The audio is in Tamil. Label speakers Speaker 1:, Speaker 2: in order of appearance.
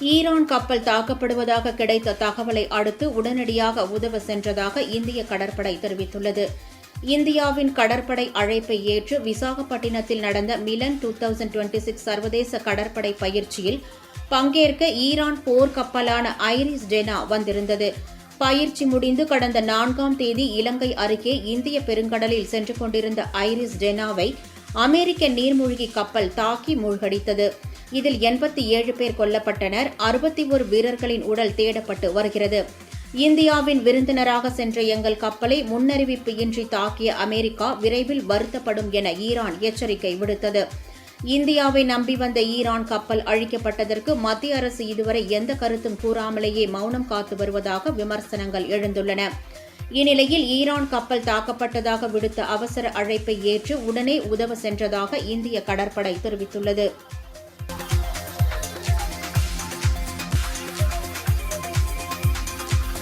Speaker 1: ஈரான் கப்பல் தாக்கப்படுவதாக கிடைத்த தகவலை அடுத்து உடனடியாக உதவ சென்றதாக இந்திய கடற்படை தெரிவித்துள்ளது. இந்தியாவின் கடற்படை அழைப்பை ஏற்று விசாகப்பட்டினத்தில் நடந்த மிலன் 2026 சர்வதேச கடற்படை பயிற்சியில் பங்கேற்க ஈரான் போர் கப்பலான ஐரிஸ் டெனா வந்திருந்தது. பயிற்சி முடிந்து கடந்த 4ஆம் தேதி இலங்கை அருகே இந்திய பெருங்கடலில் சென்று கொண்டிருந்த ஐரிஸ் டெனாவை அமெரிக்க நீர்மூழ்கி கப்பல் தாக்கி மூழ்கடித்தது. இதில் 87 பேர் கொல்லப்பட்டனர். 61 வீரர்களின் உடல் தேடப்பட்டு வருகிறது. இந்தியாவின் விருந்தினராக சென்ற எங்கள் கப்பலை முன்னறிவிப்பு இன்றி தாக்கிய அமெரிக்கா விரைவில் வருத்தப்படும் என ஈரான் எச்சரிக்கை விடுத்தது. இந்தியாவை நம்பி வந்த ஈரான் கப்பல் அழிக்கப்பட்டதற்கு மத்திய அரசு இதுவரை எந்த கருத்தும் கூறாமலேயே மௌனம் காத்து வருவதாக விமர்சனங்கள் எழுந்துள்ளன. இந்நிலையில் ஈரான் கப்பல் தாக்கப்பட்டதாக விடுத்த அவசர அழைப்பை ஏற்று உடனே உதவ சென்றதாக இந்திய கடற்படை தெரிவித்துள்ளது.